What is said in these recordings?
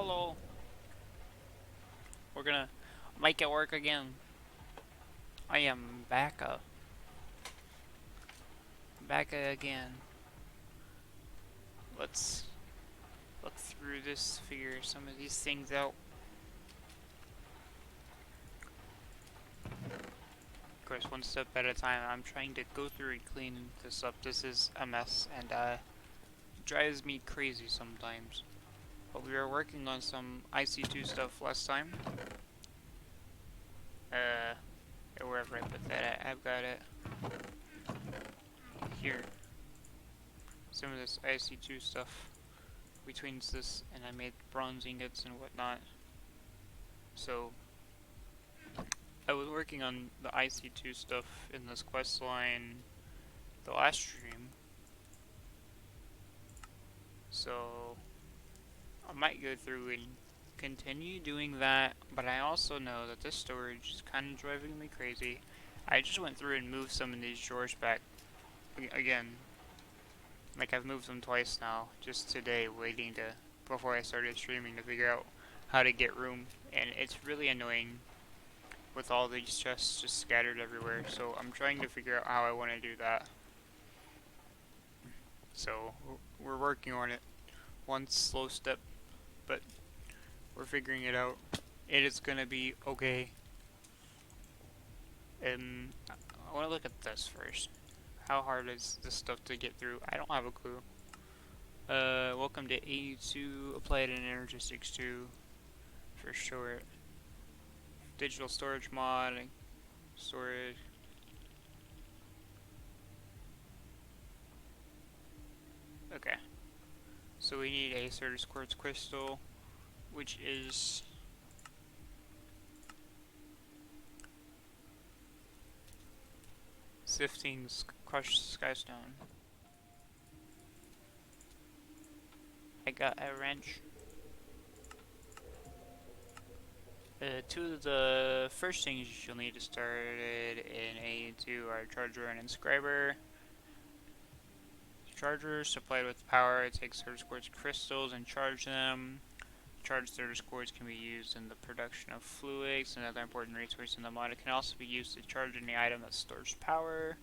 Hello. We're gonna make it work again. I am back again. Let's look through this, figure some of these things out. Of course, one step at a time. I'm trying to go through and clean this up. This is a mess, and drives me crazy sometimes. But we were working on some IC2 stuff last time. Wherever I put that at, I've got it here. Some of this IC2 stuff between this, and I made bronze ingots and whatnot. So I was working on the IC2 stuff in this quest line the last stream, so I might go through and continue doing that, but I also know that this storage is kind of driving me crazy. I just went through and moved some of these drawers back again. Like, I've moved them twice now, just today, waiting to, before I started streaming, to figure out how to get room, and it's really annoying with all these chests just scattered everywhere, so I'm trying to figure out how I want to do that. So, we're working on it. One slow step, but we're figuring it out. It is gonna be okay. I want to look at this first. How hard is this stuff to get through? I don't have a clue. Welcome to 82, applied in Energistics 2, for sure. Digital storage mod, storage. Okay. So we need a Certus Quartz Crystal, which is sifting crushed skystone. I got a wrench. Two of the first things you'll need to start in A2 are charger and inscriber. Charger supplied with power, take Certus Quartz crystals and charge them. Charged Certus Quartz can be used in the production of fluids, another important resource in the mod. It can also be used to charge any item that stores power.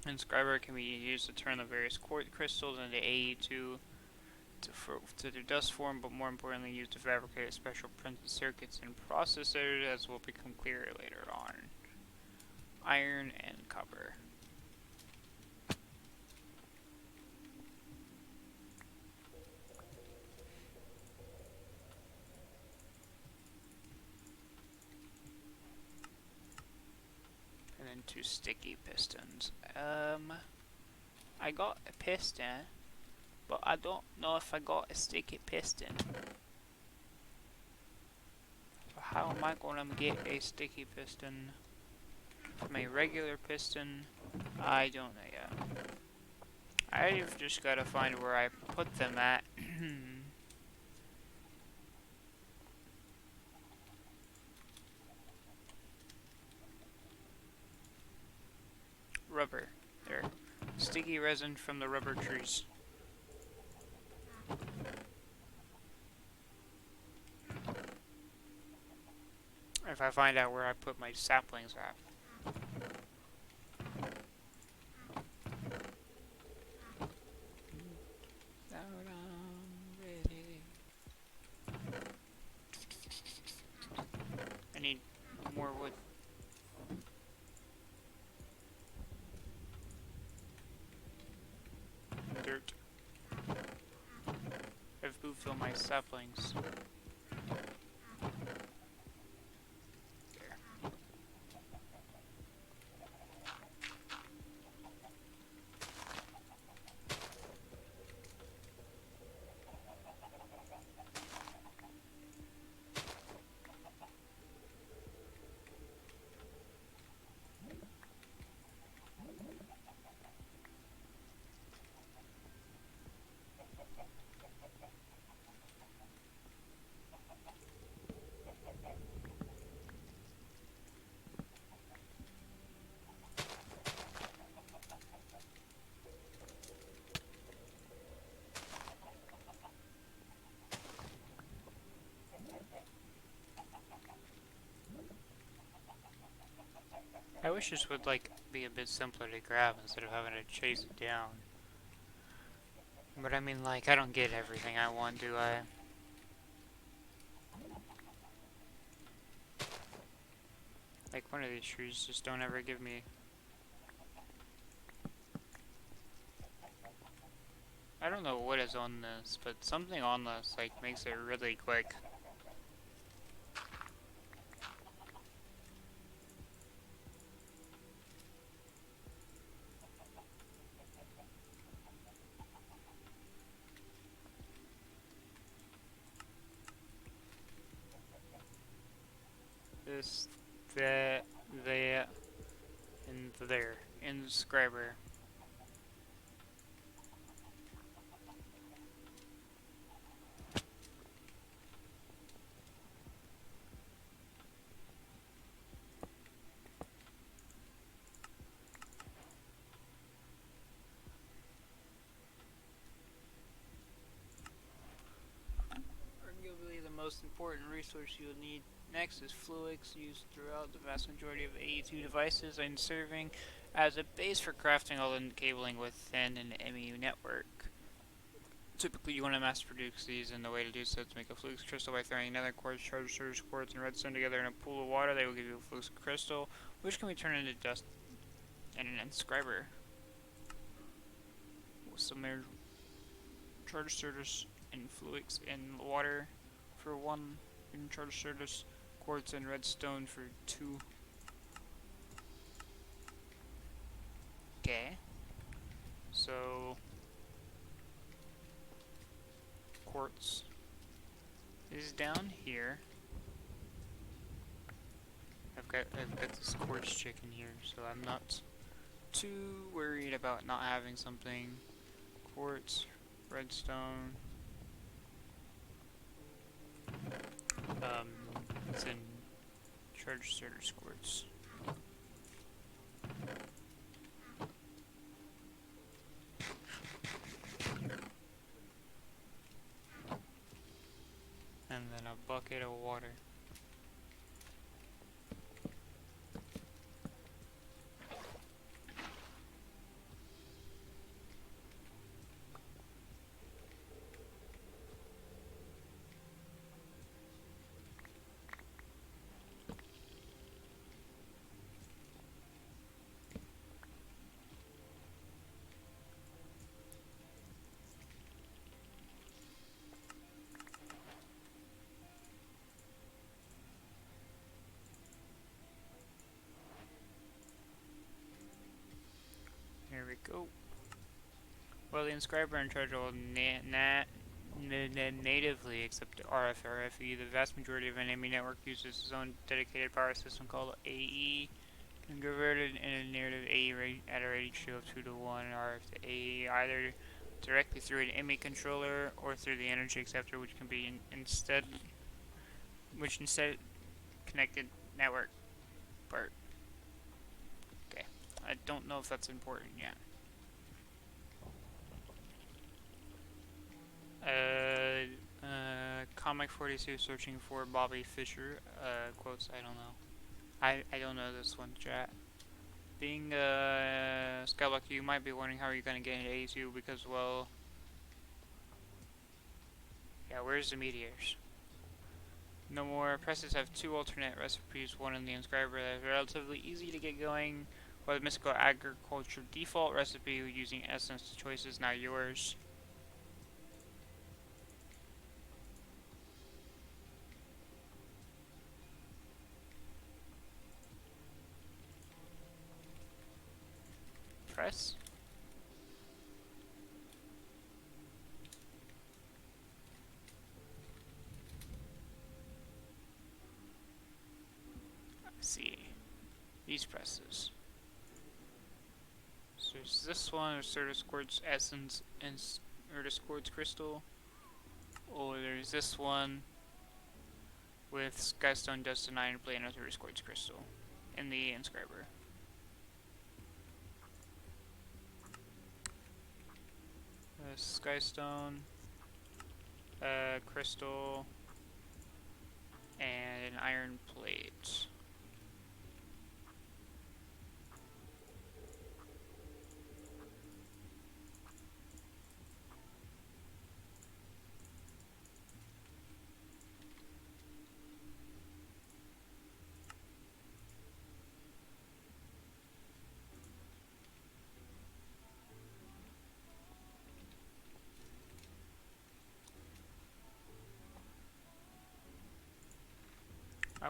Inscriber can be used to turn the various quartz crystals into AE2 to their dust form, but more importantly used to fabricate special printed circuits and processors, as will become clearer later on. Iron and copper. And then 2 sticky pistons. I got a piston, but I don't know if I got a sticky piston. So how am I gonna get a sticky piston from a regular piston? I don't know yet. I've just gotta find where I put them at. Rubber. There. Sticky resin from the rubber trees. If I find out where I put my saplings at. I need more wood. Dirt. I've moved all my saplings. wish this would like be a bit simpler to grab instead of having to chase it down. But I mean, like, I don't get everything I want, do I? Like, one of these trees just don't ever give me... I don't know what is on this, but something on this, like, makes it really quick. This, that, and there. Inscriber. Arguably the most important resource you'll need next is fluids, used throughout the vast majority of AE2 devices and serving as a base for crafting all the cabling within an MU network. Typically, you want to mass produce these, and the way to do so is to make a flux crystal by throwing nether quartz, charged surge quartz, and redstone together in a pool of water. They will give you a flux crystal, which can be turned into dust and an inscriber. With some charged surge and flux and water for 1, and charged surge quartz and redstone for 2. Okay. So quartz is down here. I've got this quartz chicken here, so I'm not too worried about not having something. Quartz, redstone. It's in charged surge quartz. And then a bucket of water. Here we go. Well, the inscriber in charge will natively accept RFRFE. The vast majority of an enemy network uses its own dedicated power system called AE, converted in a narrative AE rate at a ratio of 2 to 1 RF to AE, either directly through an ME controller or through the energy acceptor, which can be instead connected network part. Okay, I don't know if that's important yet. Comic 42 searching for Bobby Fischer. Quotes, I don't know. I don't know this one, chat. Being Skyblock, you might be wondering how you're gonna get into A2 because, well, yeah, where's the meteors? No more. Presses have 2 alternate recipes, one in the inscriber that is relatively easy to get going, while the mystical agriculture default recipe using essence choice is now yours. Press. Let's see. These presses. So there's this one, Certus Quartz Essence and Certus Quartz Crystal. Or there's this one with Skystone, Dust and Iron Plate and Certus Quartz Crystal in the inscriber. Skystone, crystal, and an iron plate.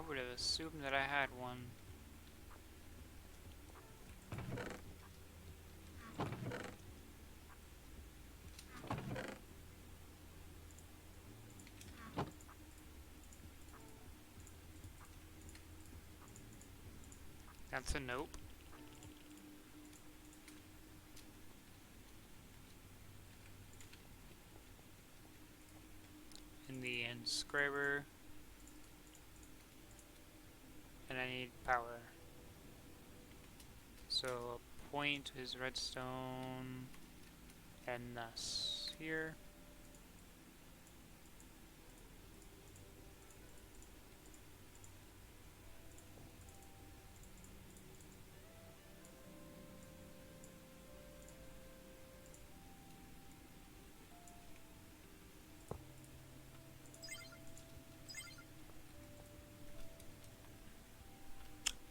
would have assumed that I had one. That's a nope. In the inscriber. And I need power. So a point is redstone and thus here.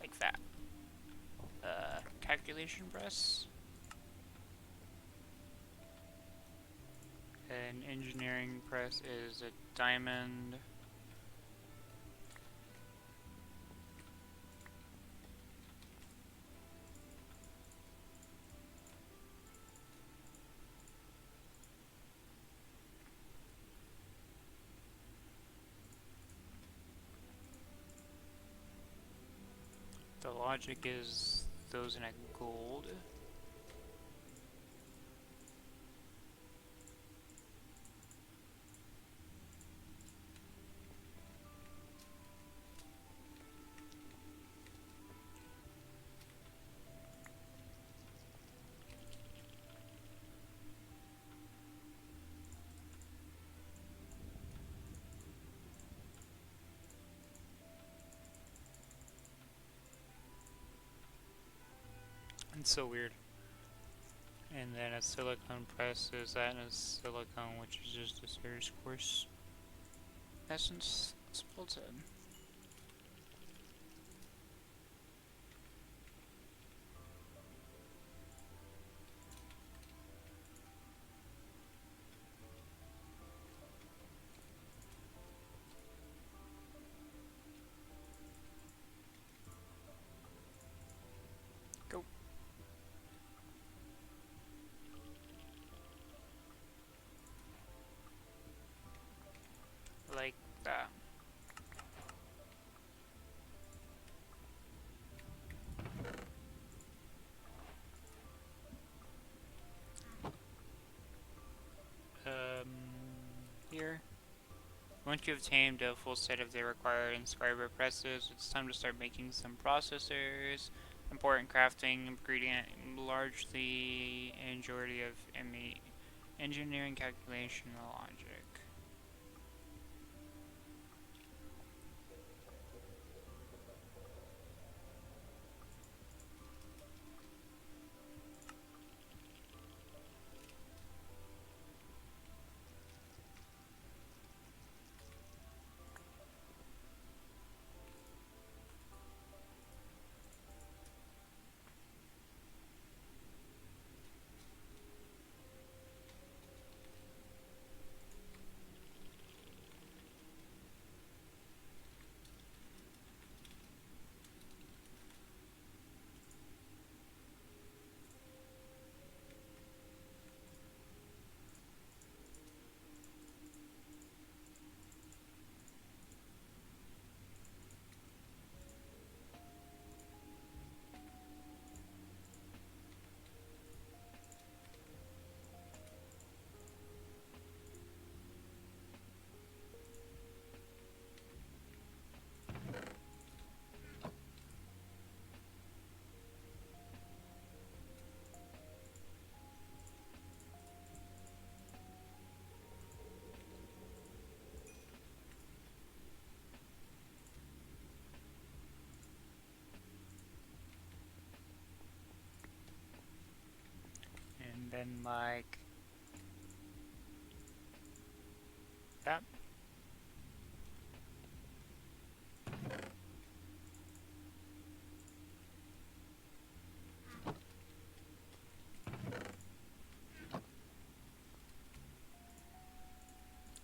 Like that. Calculation press. An engineering press is a diamond. The logic is those in a gold. It's so weird. And then a silicone press is that, and a silicone, which is just a surge course essence split in. Go. Like that. Here. Once you've tamed a full set of the required inscriber presses, it's time to start making some processors. Important crafting ingredient, largely a majority of engineering, calculation, and logic. And then like that.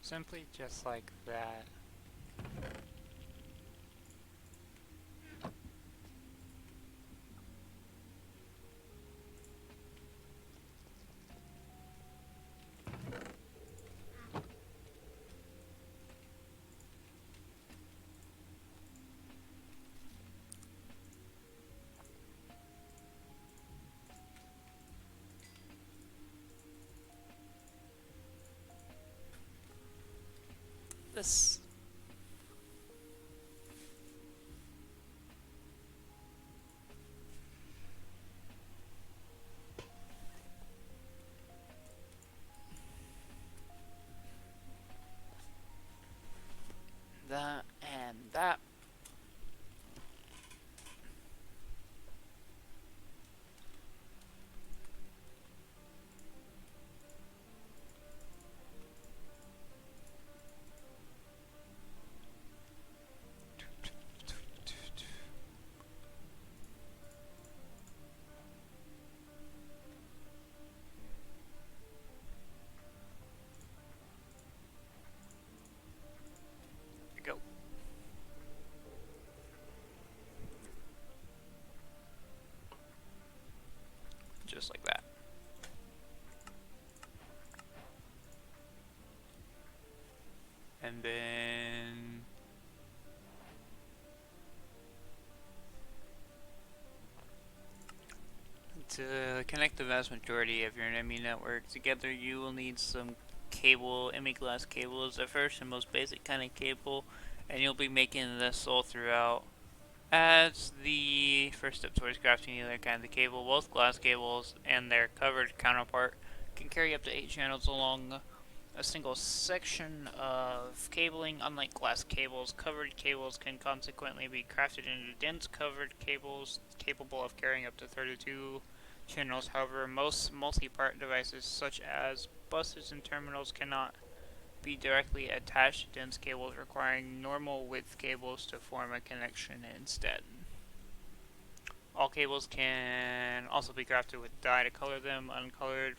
Simply just like that. this. That and that. Go. Just like that. And then to connect the vast majority of your ME network together, you will need some cable, ME glass cable is the first and most basic kind of cable, and you'll be making this all throughout. As the first step towards crafting either kind of cable, both glass cables and their covered counterpart can carry up to 8 channels along a single section of cabling. Unlike glass cables, covered cables can consequently be crafted into dense covered cables capable of carrying up to 32 channels. However, most multi-part devices such as buses and terminals cannot be directly attached to dense cables, requiring normal width cables to form a connection instead. All cables can also be crafted with dye to color them. Uncolored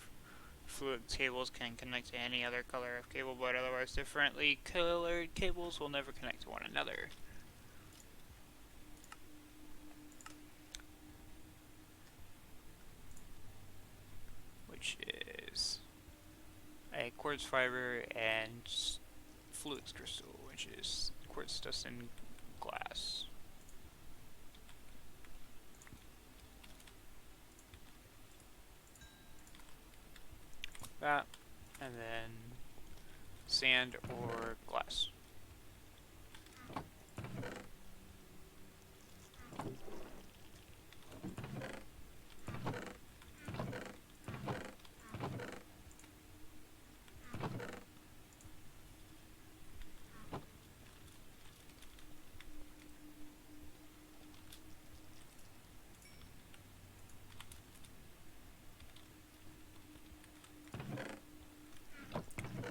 fluid cables can connect to any other color of cable, but otherwise differently colored cables will never connect to one another. Which is a quartz fiber and fluid crystal, which is quartz dust and glass. That, and then sand or glass.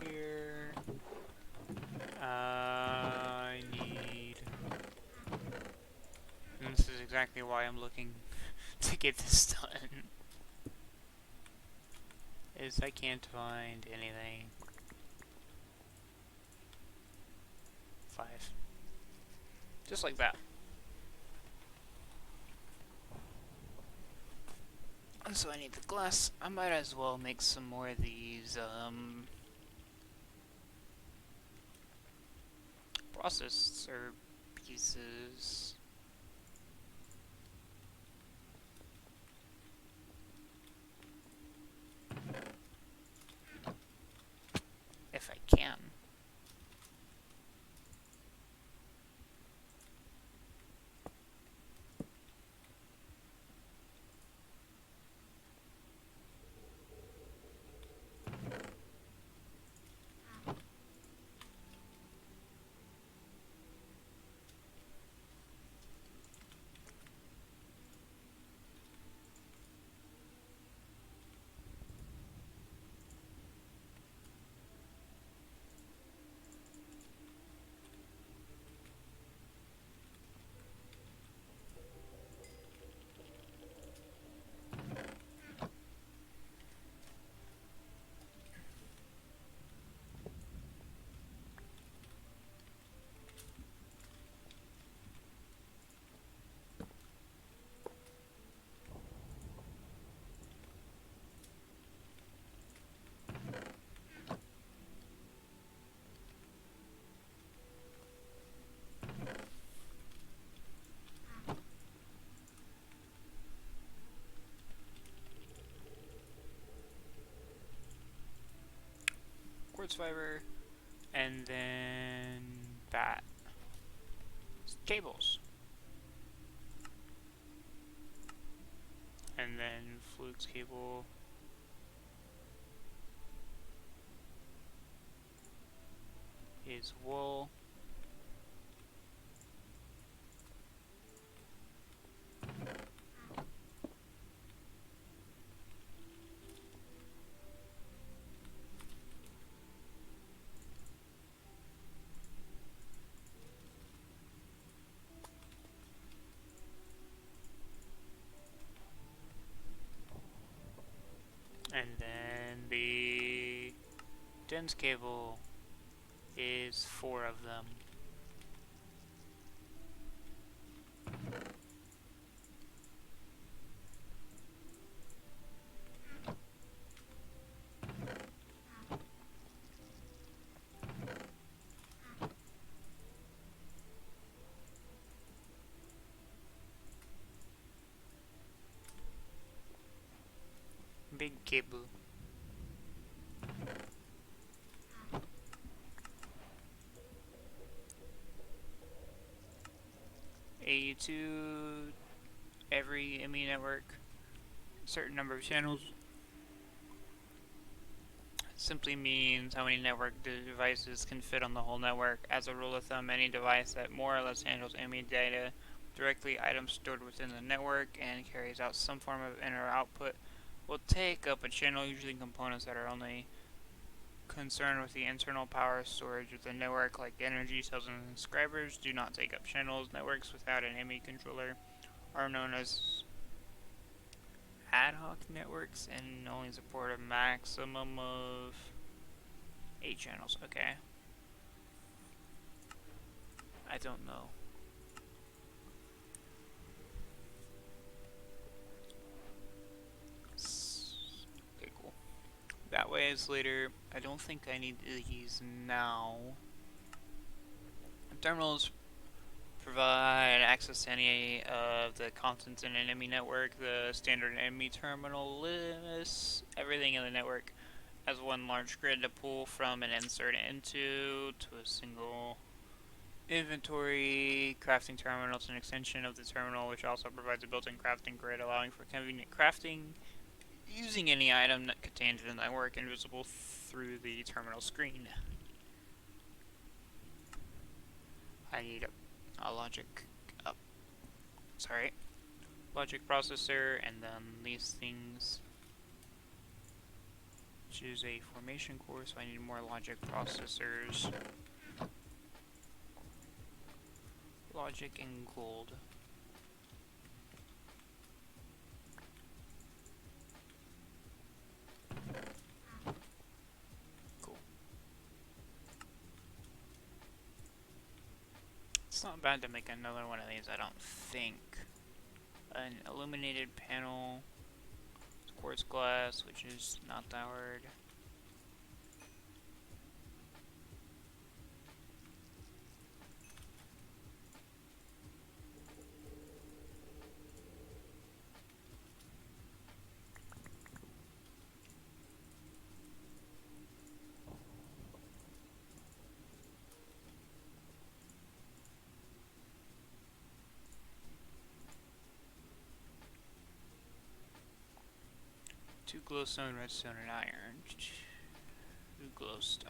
Here, I need, and this is exactly why I'm looking to get this done, is I can't find anything. 5. Just like that. So I need the glass. I might as well make some more of these processor pieces. If I can. Quartz fiber, And then that cables. And then flukes cable is wool. And then the dense cable is 4 of them. Big cable. A2 every ME network, certain number of channels. Simply means how many network devices can fit on the whole network. As a rule of thumb, any device that more or less handles ME data directly, items stored within the network, and carries out some form of in or output will take up a channel, usually components that are only concerned with the internal power storage of the network, like energy, cells, and subscribers, do not take up channels. Networks without an ME controller are known as ad hoc networks and only support a maximum of 8 channels. Okay. I don't know. Okay, cool. That way is later. I don't think I need these now. Terminals provide access to any of the contents in an ME network. The standard ME terminal lists everything in the network as one large grid to pull from and insert into to a single inventory. Crafting terminal is an extension of the terminal, which also provides a built-in crafting grid, allowing for convenient crafting using any item that contains in the network and visible through the terminal screen. I need a logic logic processor, and then these things, which is a formation core, so I need more logic processors. Logic and gold. Cool. It's not bad to make another one of these, I don't think. An illuminated panel, quartz glass, which is not hard. Two glowstone, redstone, and iron. Two glowstone.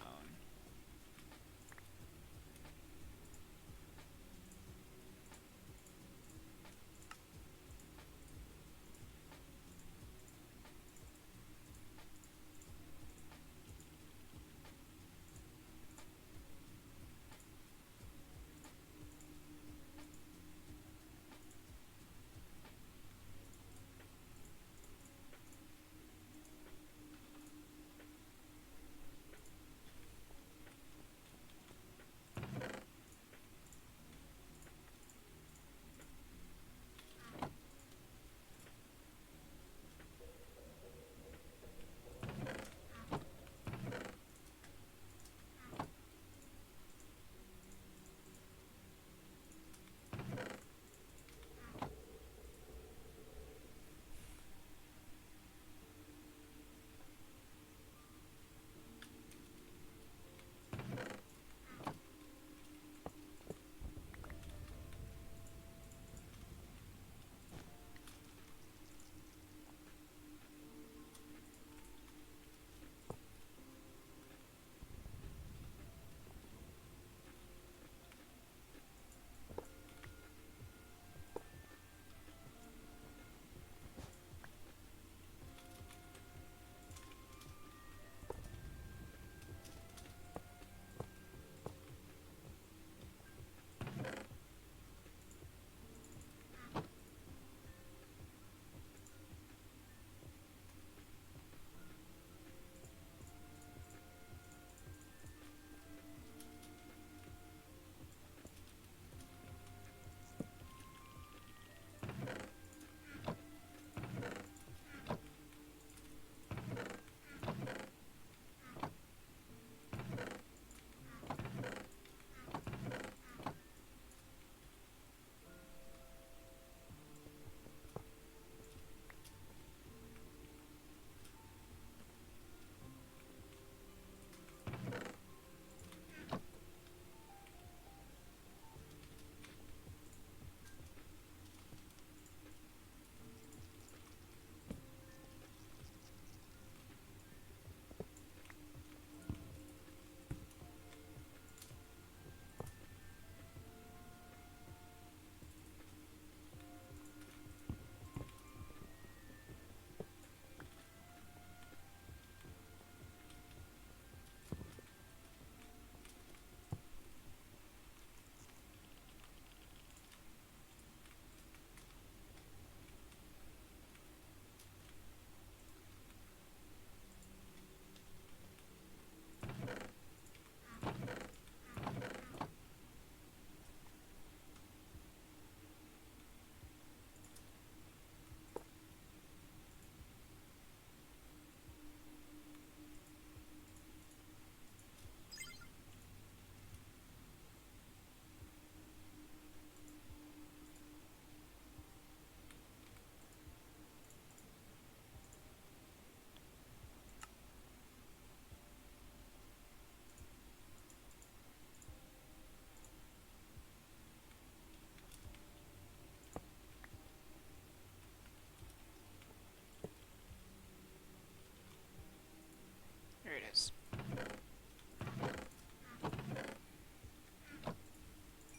is.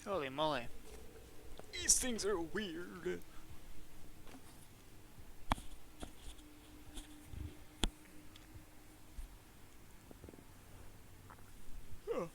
Holy moly. These things are weird. Huh.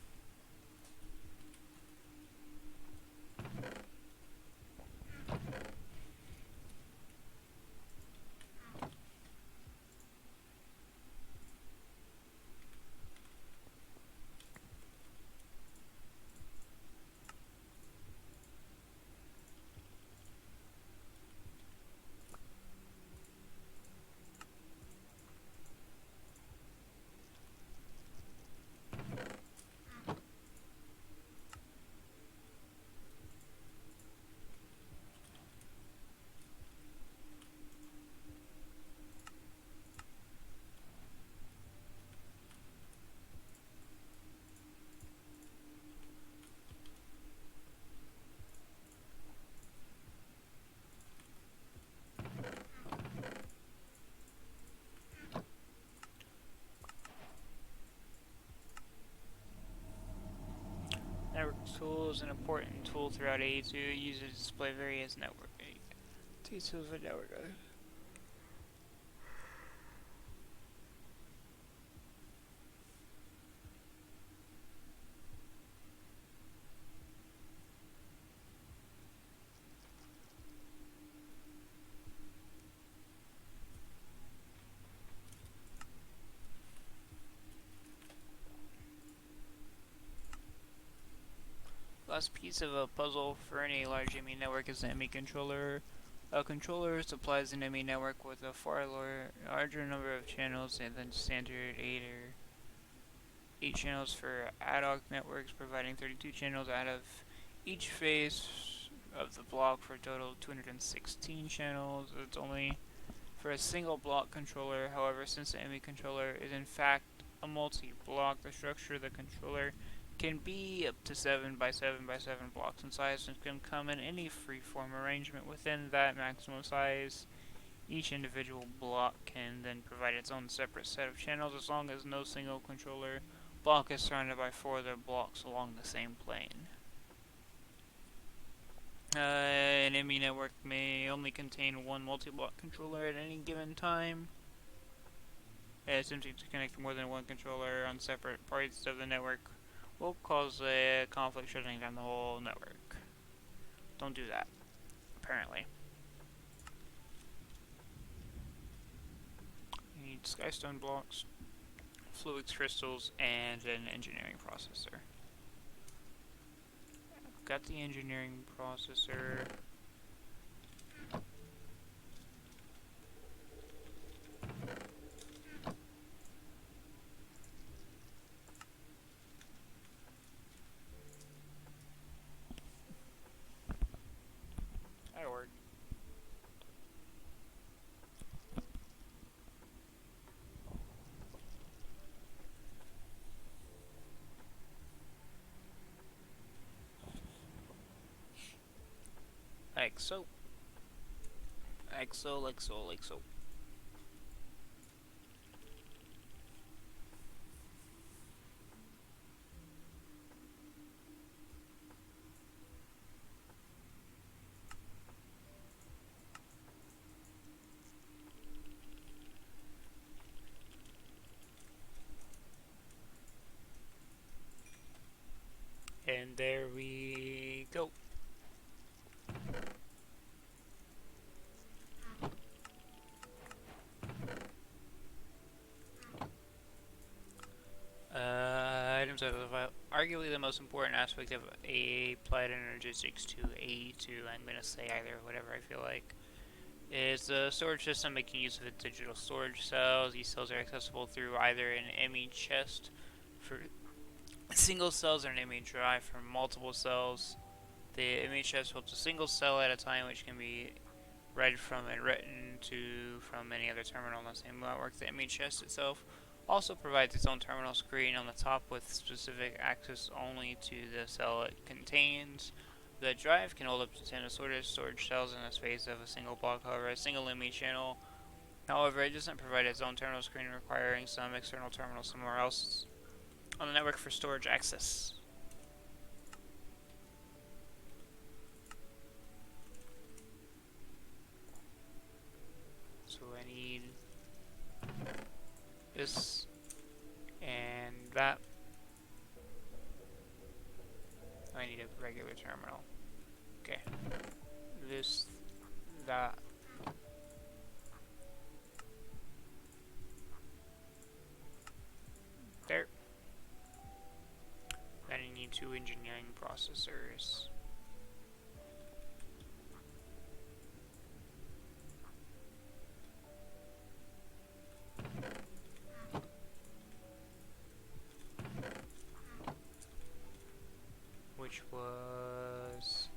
Network tool is an important tool throughout A2, used to display various network details of network. Last piece of a puzzle for any large ME network is the ME controller. A controller supplies an ME network with a far larger number of channels than standard 8 channels for ad hoc networks, providing 32 channels out of each phase of the block for a total of 216 channels. It's only for a single block controller. However, since the ME controller is in fact a multi-block, the structure of the controller can be up to 7 by 7 by 7 blocks in size and can come in any free-form arrangement within that maximum size. Each individual block can then provide its own separate set of channels as long as no single controller block is surrounded by 4 other blocks along the same plane. An ME network may only contain one multi-block controller at any given time. Attempting to connect more than one controller on separate parts of the network will cause a conflict, shutting down the whole network. Don't do that, apparently. You need skystone blocks, fluix crystals, and an engineering processor. I've got the engineering processor. That'll work. Like so. Like so, like so, like so. And there we go. Items of arguably the most important aspect of applied energistics to A2, I'm going to say either, whatever I feel like, is the storage system making use of the digital storage cells. These cells are accessible through either an ME chest for single cells or an ME drive for multiple cells. The ME chest holds a single cell at a time, which can be read from and written to from any other terminal on the same network. The ME chest itself also provides its own terminal screen on the top with specific access only to the cell it contains. The drive can hold up to 10 assorted storage cells in the space of a single block. However, a single ME channel However, it doesn't provide its own terminal screen, requiring some external terminal somewhere else on the network for storage access. So I need this and that. I need a regular terminal. Okay. This, that. There. Then I need 2 engineering processors. Which was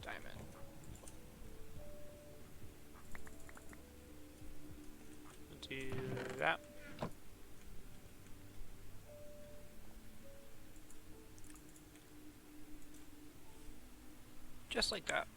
diamond. Do that. Just like that.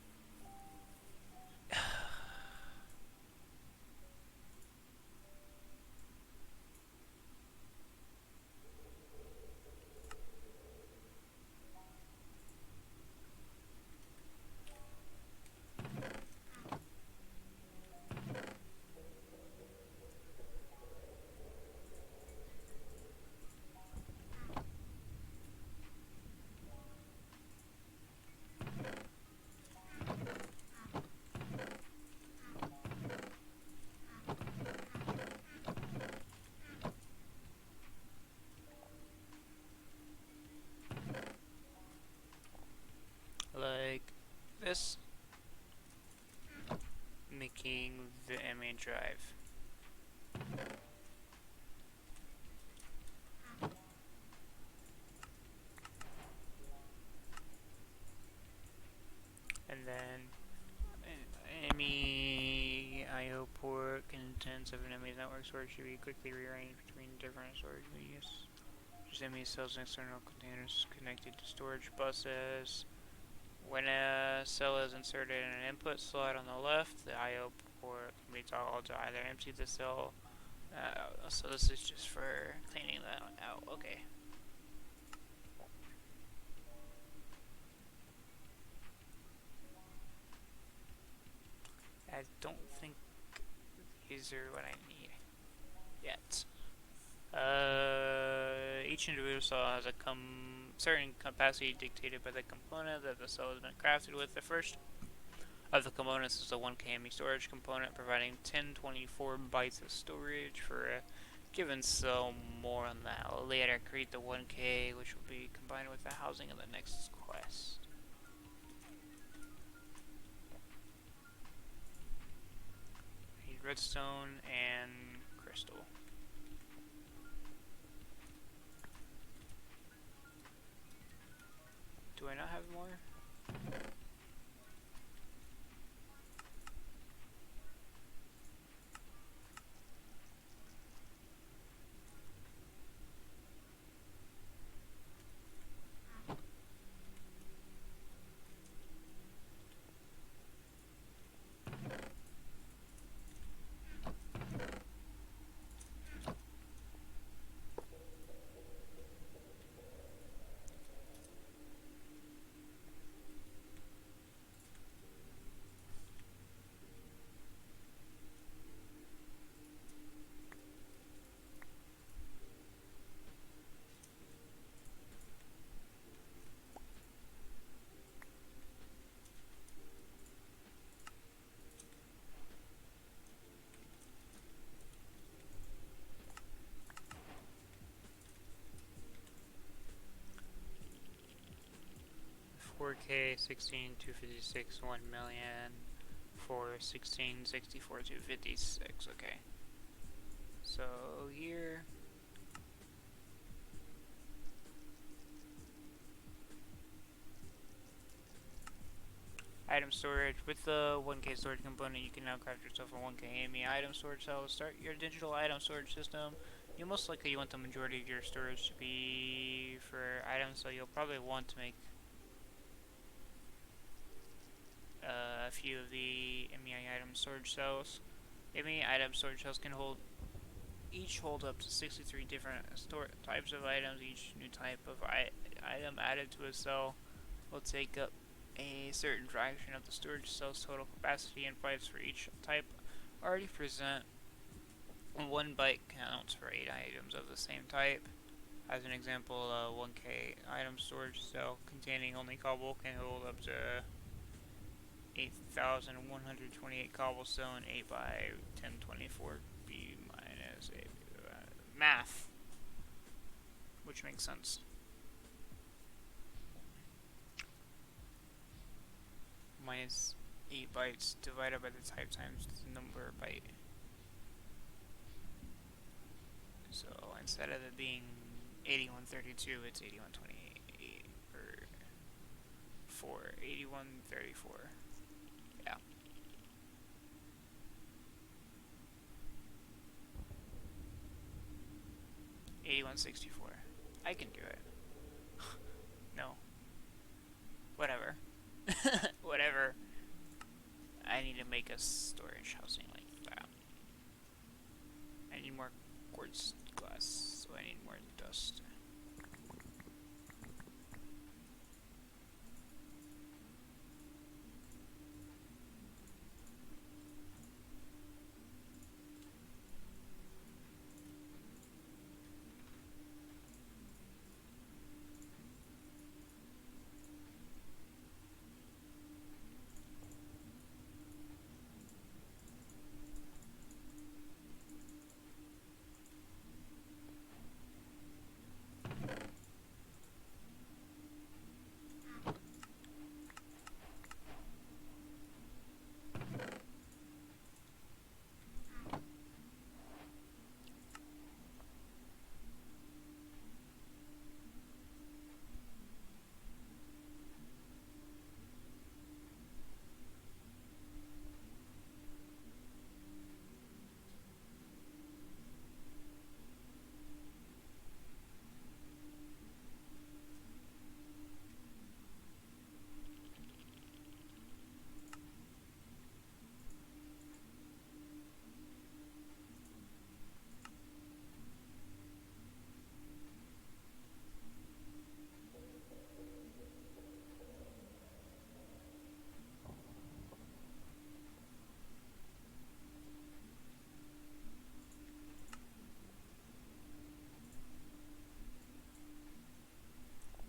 Like this. Making the MA drive. And then ME IO port contents of an ME network storage should be quickly rearranged between different storage medias. Just ME cells and external containers connected to storage buses. When a cell is inserted in an input slot on the left, the IO port can be toggled to either empty the cell. So this is just for cleaning that out. Okay. I don't think these are what I need yet. Each individual cell has a certain capacity dictated by the component that the cell has been crafted with. The first of the components is the 1K ME storage component, providing 1024 bytes of storage for a given cell. More on that later. Create the 1K, which will be combined with the housing of the next quest. I need redstone and crystal. Do I not have more? K 16 256 1 million for 16 64 256. Okay, so here item storage. With the 1K storage component, you can now craft yourself a 1K ME item storage cell. To start your digital item storage system, you most likely want the majority of your storage to be for items, so you'll probably want to make a few of the MEI item storage cells. MEI item storage cells can each hold up to 63 different types of items. Each new type of item added to a cell will take up a certain fraction of the storage cell's total capacity, and bytes for each type already present. One byte counts for 8 items of the same type. As an example, a 1K item storage cell containing only cobble can hold up to 8,128 cobble cell and 8 by 1024 B minus 8. Math, which makes sense. Minus 8 bytes divided by the type times the number byte. So instead of it being 8132, it's 8128 or 8134. Yeah. 8164. I can do it. No. Whatever. Whatever. I need to make a storage housing like that. I need more quartz glass, so I need more dust.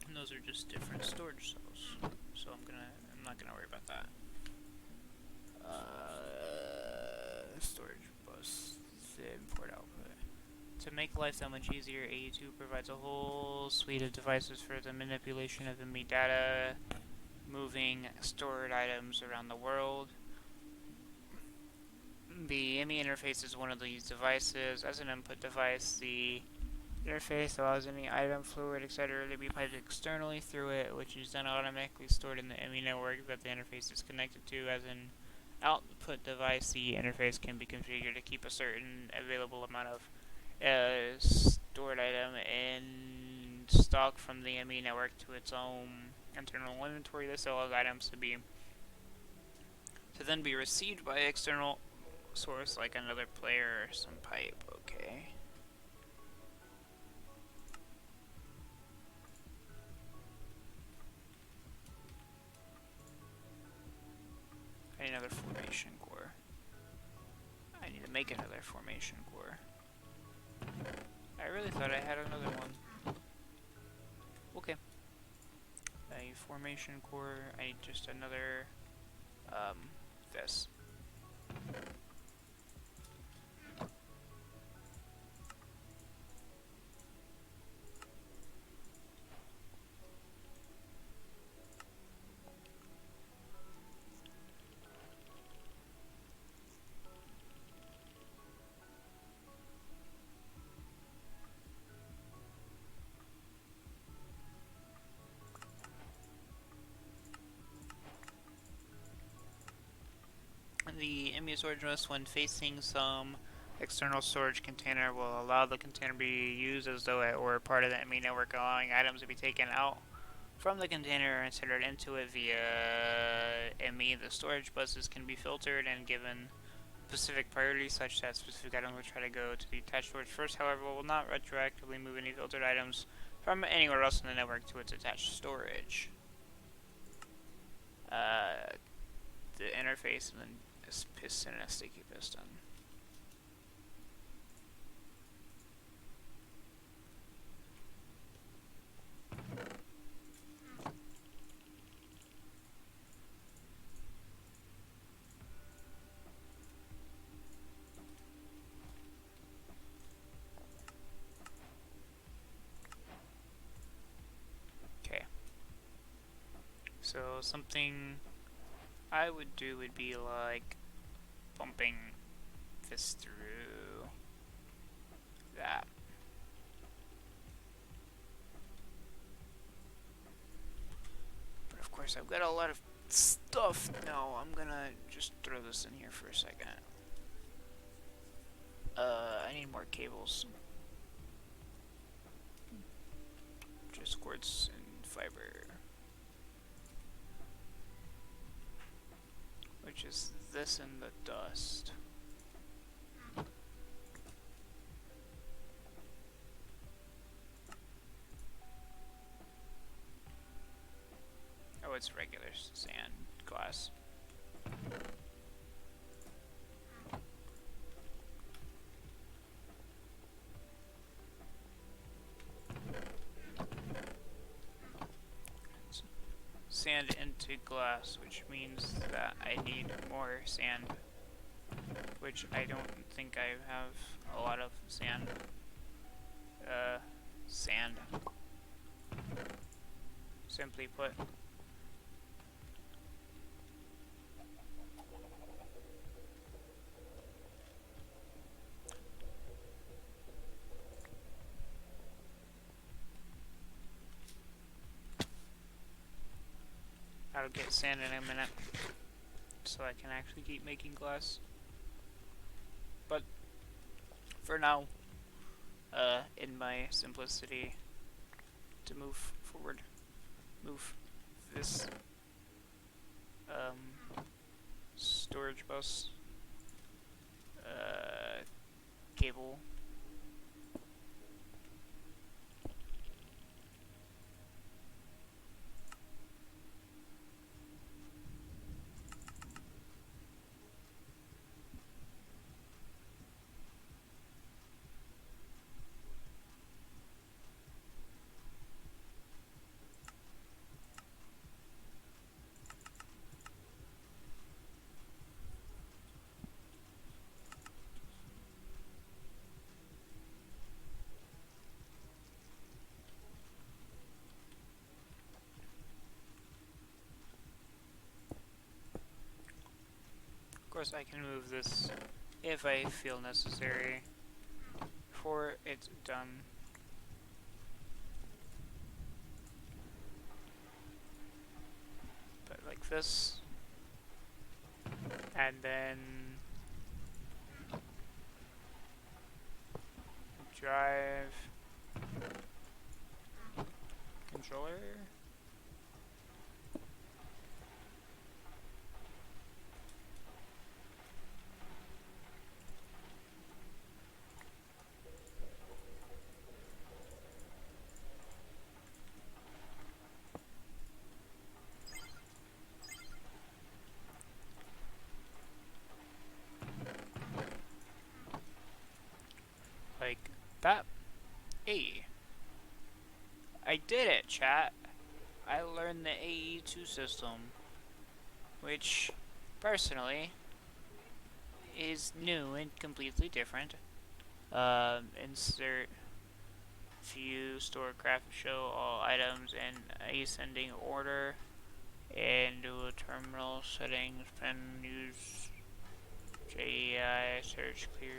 And those are just different storage cells. So I'm not gonna worry about that. Storage bus, import output. To make life that much easier, AE2 provides a whole suite of devices for the manipulation of ME data, moving stored items around the world. The ME interface is one of these devices. As an input device, the interface allows any item, fluid, etc. to be piped externally through it, which is then automatically stored in the ME network that the interface is connected to. As an output device, the interface can be configured to keep a certain available amount of stored item in stock from the ME network to its own internal inventory. This allows items to then be received by external source like another player or some pipe. Okay. I need another formation core. I need to make another formation core. I really thought I had another one. Okay. A formation core. I need just another, this. The ME storage bus, when facing some external storage container, will allow the container to be used as though it were part of the ME network, allowing items to be taken out from the container inserted into it via ME. The storage buses can be filtered and given specific priority, such that specific items will try to go to the attached storage first. However, will not retroactively move any filtered items from anywhere else in the network to its attached storage. The interface and then this piston and a sticky piston. Okay. So something I would do would be like bumping this through that. But of course I've got a lot of stuff now. I'm gonna just throw this in here for a second. I need more cables. Just quartz and fiber. Which is this in the dust. Oh, it's regular sand glass. Sand into glass, which means that I need more sand, which I don't think I have a lot of sand. Sand. Simply put. I'll get sand in a minute, so I can actually keep making glass. But for now, in my simplicity, to move forward, move this storage bus cable. Of course, I can move this if I feel necessary before it's done. But like this, and then drive controller. Like that. Hey, I did it, chat. I learned the AE2 system, which, personally, is new and completely different. Insert view, store, craft, show all items in ascending order, and do a terminal settings, pen, use JEI, search, clear.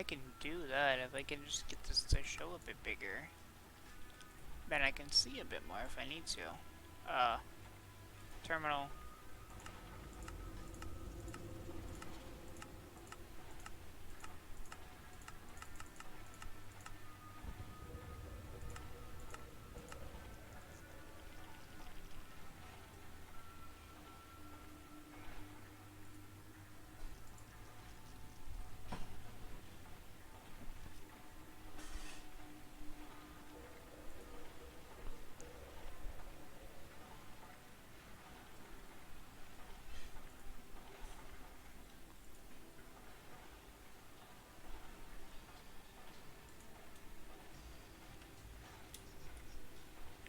I can do that if I can just get this to show a bit bigger. Then I can see a bit more if I need to. Terminal.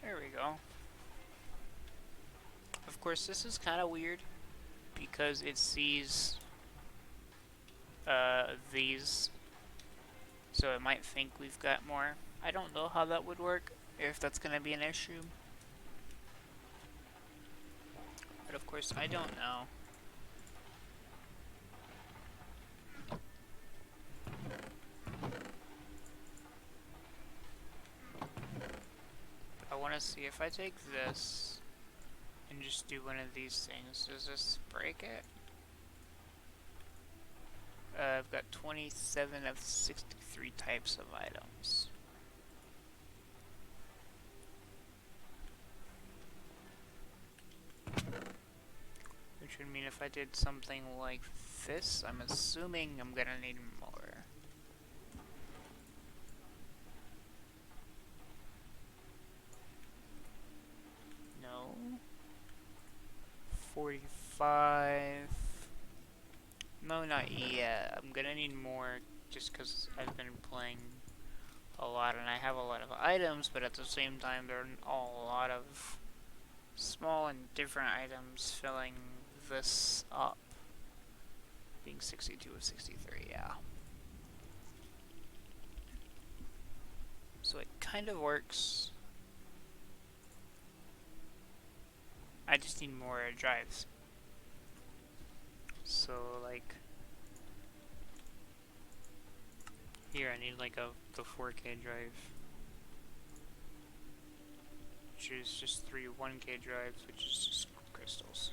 There we go. Of course, this is kind of weird because it sees these, so it might think we've got more. I don't know how that would work, if that's going to be an issue. But of course, I don't know. I want to see if I take this and just do one of these things. Does this break it? I've got 27 of 63 types of items. Which would mean if I did something like this, I'm assuming I'm gonna need more. No. 45. No, not yet. I'm gonna need more just because I've been playing a lot and I have a lot of items, but at the same time there are a lot of small and different items filling this up. Being 62 of 63, yeah. So it kind of works. I just need more drives. So like here I need like the 4K drive, which is just 3 1K drives, which is just crystals.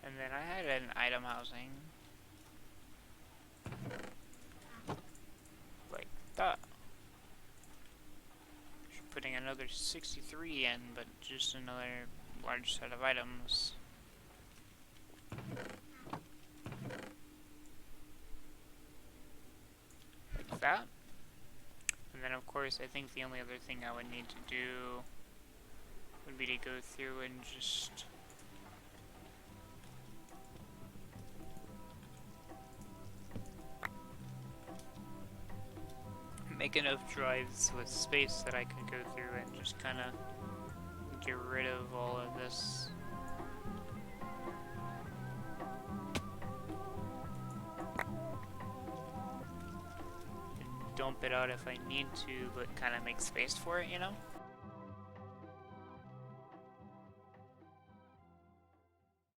And then I had an item housing like that. Putting another 63 in, but just another large set of items. Like that. And then of course I think the only other thing I would need to do would be to go through and just make enough drives with space that I can go through and just kind of get rid of all of this. And dump it out if I need to, but kind of make space for it, you know?